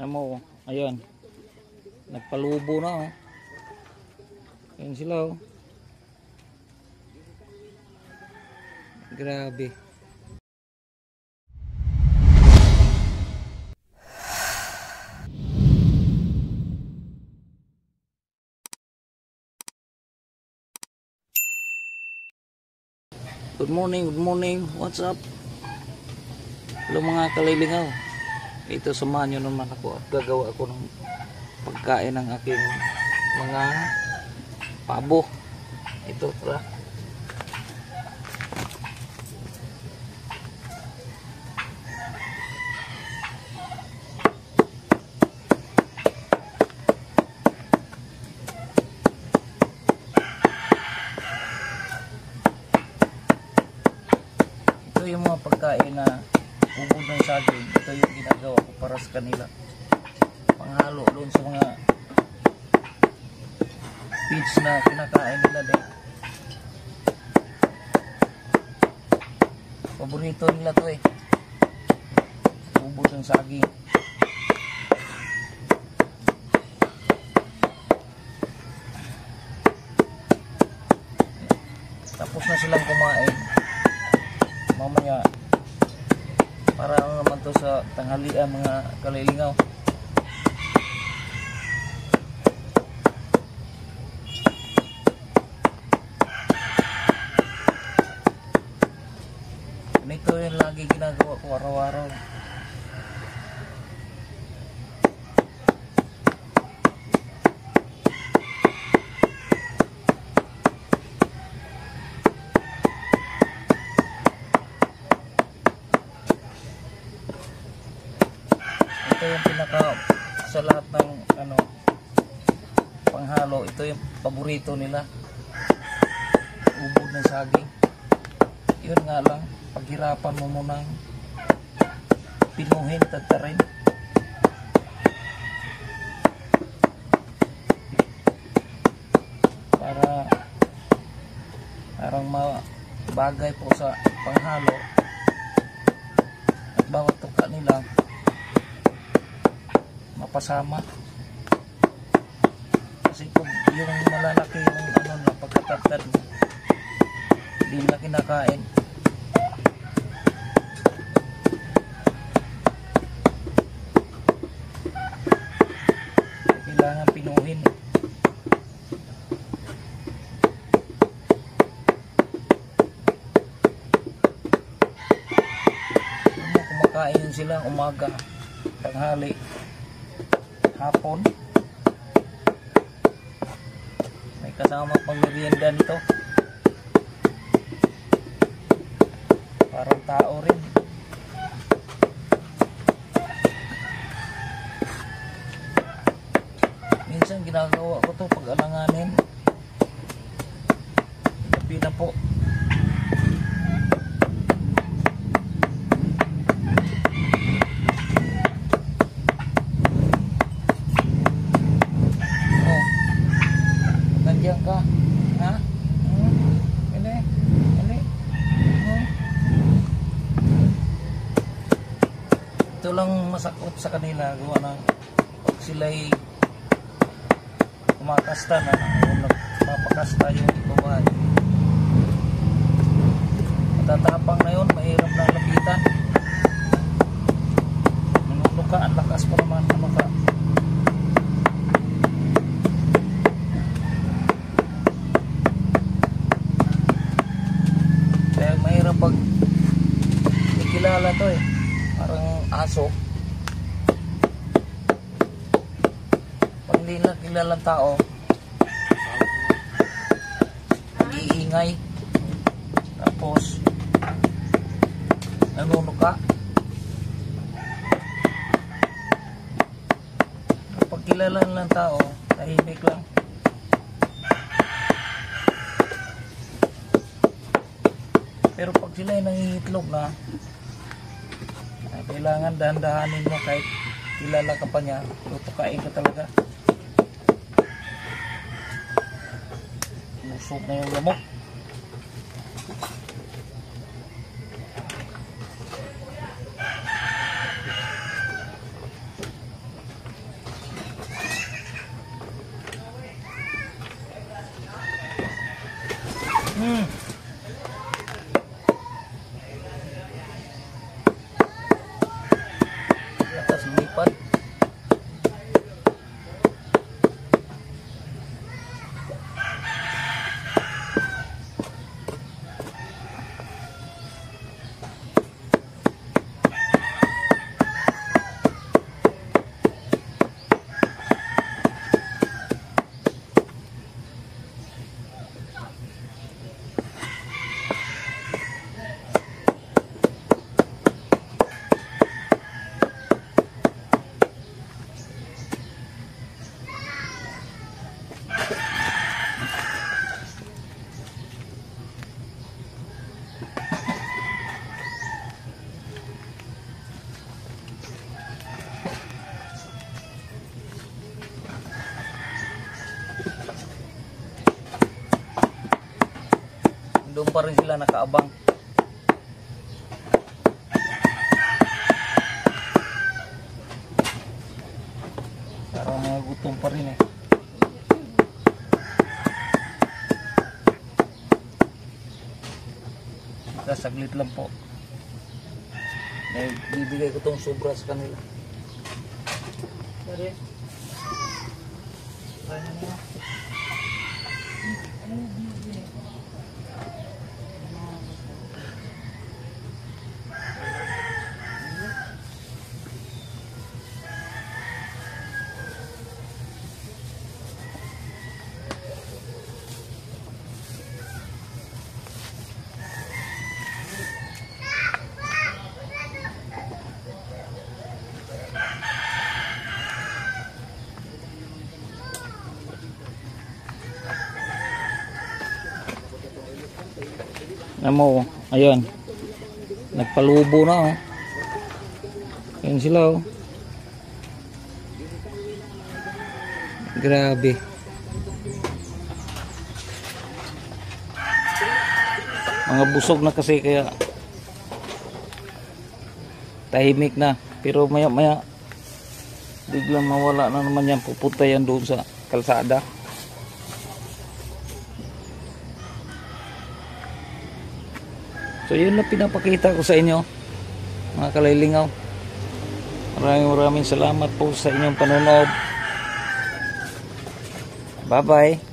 Amo, ayun. Nagpalubo na oh. Ayun sila oh. Grabe. Good morning, good morning. What's up? Hello mga kalilingaw. Ito samahan nyo naman ako at gagawa ako ng pagkain ng aking mga pabo. Ito, tara. Ito yung mga pagkain na ubod ng saging. Ito yung ginagawa ko para sa kanila. Panghalo doon sa mga feeds na kinakain nila din. Paborito nila to eh. Ubod ng saging. Tapos na silang kumain. Mamaya para naman to sa tanghalian mga kalilingaw. Ganito yung lagi ginagawa ko araw-araw. Ito yung pinaka sa lahat ng panghalo, ito yung paborito nila, ubod ng saging. Yun nga lang, paghirapan mo munang pinuhin, tatarin para parang mabagay po sa panghalo at bawat tuka nila mapasama. Kasi kung yung malalaki yung na pagkatatad hindi nila kinakain, kailangan pinuhin. Kumakain sila umaga, tanghali, hapon. May kasama pang merienda nito. Parang tao rin. Minsan ginagawa ko to pag alanganin. Gabi na po. Nandiyan ka? Ha? Ini? Ito lang masakot sa kanila. Gawa ng pag sila'y kumakasta na napapakasta yung ibabahay. Matatapang na yun, mahirap na lapitan. Nanunuka, ang lakas pa naman na maka. Kaya mahirap pag ikilala to eh. Parang aso. Pag hindi na kilalang tao, nag-iingay, tapos nanunuka. Kapag kilala ng tao, tahimik lang. Pero pag sila ay nangingitlog na, kailangan dahan-dahanin mo kahit kilala ka pa niya, tutukain ka talaga. Busog na yung lamok. lipad. Doon pa rin sila nakaabang. Parang mga gutom pa rin eh. Saglit lang po. Bibigay ko tong sobra sa kanila. Pare. Namo, ayun. Nagpalubo na oh. Ayun sila oh. Grabe. Mga busog na kasi kaya tahimik na. Pero maya maya biglang mawala na naman yan. Pupunta yan doon sa kalsada. So yun na pinapakita ko sa inyo mga kalaylingaw. Maraming salamat po sa inyong panonood. Bye bye.